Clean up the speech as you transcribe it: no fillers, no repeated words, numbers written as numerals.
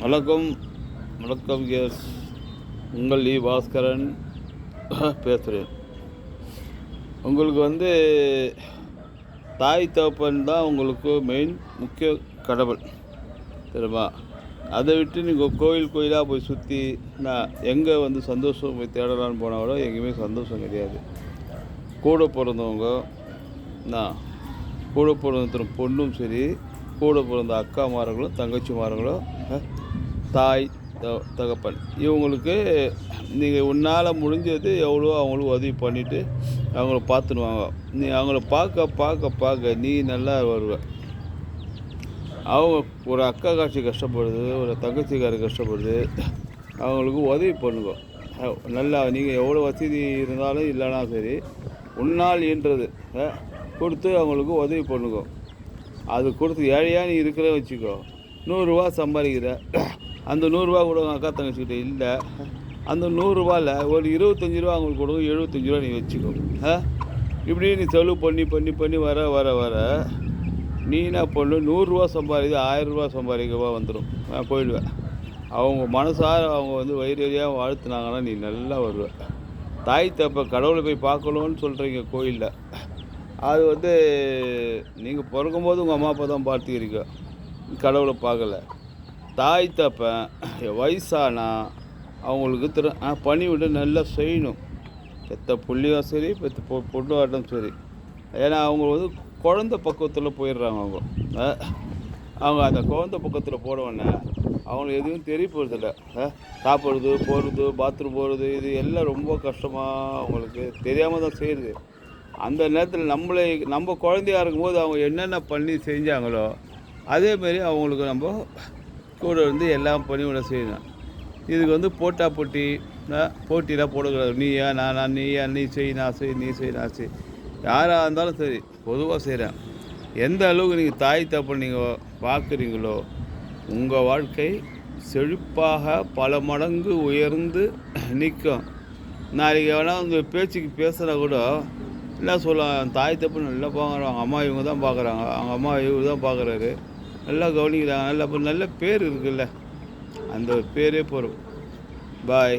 வணக்கம் வணக்கம் எஸ் உங்கள் பாஸ்கரன் பேசுகிறேன். உங்களுக்கு தாய் தகப்பன் தான் உங்களுக்கு மெயின் முக்கிய கடவுள் தெரியுமா? அதை விட்டு நீங்கள் கோயிலாக போய் சுற்றி நான் எங்கே சந்தோஷம் போய் தேடலான்னு போனாலோ எங்கேயுமே சந்தோஷம் கிடையாது. கூட பிறந்தவங்க நான் கூட பிறந்த பொண்ணும் சரி, கூட பிறந்த அக்காமார்களும் தங்கச்சிமார்களும் தாய் தகப்பன் இவங்களுக்கு நீங்கள் உன்னால் முடிஞ்சது எவ்வளோ அவங்களுக்கு உதவி பண்ணிவிட்டு அவங்கள பார்த்துடுவாங்க. நீ அவங்கள பார்க்க நீ நல்லா வருவ. அவங்க ஒரு அக்கா காட்சி கஷ்டப்படுது, ஒரு தங்கச்சிக்காரி கஷ்டப்படுது, அவங்களுக்கு உதவி பண்ணுங்க. நல்லா நீங்கள் எவ்வளோ வசதி இருந்தாலும் இல்லைனா சரி, உன்னால் ஈன்றது கொடுத்து அவங்களுக்கு உதவி பண்ணுங்க. அது கொடுத்து ஏழையாக நீ இருக்கிற வச்சுக்கோ, 100 ரூபா சம்பாதிக்கிற, அந்த 100 ரூபா கூட அக்கா தங்கச்சிக்கிட்ட இல்லை, அந்த 100 ரூபாயில் ஒரு 25 ரூபா அவங்களுக்கு கொடுங்க, 75 ரூபா நீ வச்சுக்கோ. இப்படி நீ செலவு பண்ணி வர நீ என்ன பண்ணு, 100 ரூபா சம்பாதிக்க 1000 ரூபா சம்பாதிக்கவா வந்துடும், போயிடுவேன். அவங்க மனசார அவங்க வயிறியாக வாழ்த்துனாங்கன்னா நீ நல்லா வருவேன். தாய் தப்ப கடவுளை போய் பார்க்கணுன்னு சொல்கிறீங்க கோயிலில், அது நீங்கள் பிறக்கும்போது உங்கள் அம்மா அப்பா தான் பார்த்துக்கிறீங்க, கடவுளை பார்க்கல. தாய் தப்பன் வயசானா அவங்களுக்கு பணி விட நல்லா செய்யணும். பெற்ற புள்ளியும் சரி, பெற்ற பொண்ணாட்டம் சரி. ஏன்னா அவங்க குழந்த பக்குவத்தில் போயிடுறாங்க. அவங்க அந்த குழந்த பக்கத்தில் போடவுடனே அவங்களுக்கு எதுவும் தெரிய போகிறதில்ல. சாப்பிட்றது, போகிறது, பாத்ரூம் போகிறது, இது எல்லாம் ரொம்ப கஷ்டமாக அவங்களுக்கு தெரியாமல் தான் செய்யுது. அந்த நேரத்தில் நம்ம குழந்தையாக இருக்கும்போது அவங்க என்னென்ன பண்ணி செஞ்சாங்களோ அதேமாரி அவங்களுக்கு நம்ம கூட எல்லாம் பணிவிட செய்யணும். இதுக்கு போட்டிலாம் போடக்கூடாது. நீயா நானா, நீ செய் நான் செய், நீ செய் நான் செய், யாராக இருந்தாலும் சரி பொதுவாக செய்கிறேன். எந்த அளவுக்கு நீங்கள் தாய் தப்ப நீங்கள் பார்க்குறீங்களோ உங்கள் வாழ்க்கை செழிப்பாக பல மடங்கு உயர்ந்து நிற்கும். நாளைக்கு வேணால் உங்கள் பேச்சுக்கு பேசுனா கூட என்ன சொல்லலாம், தாய் தப்பு நல்லா பார்க்குறாங்க, அம்மா இவங்க தான் பார்க்குறாங்க, அவங்க அம்மா இவங்க தான் பார்க்குறாரு, நல்லா கவனிக்கிறாங்க, நல்ல பேர் இருக்குல்ல, அந்த பேரே போகிறோம். பாய்.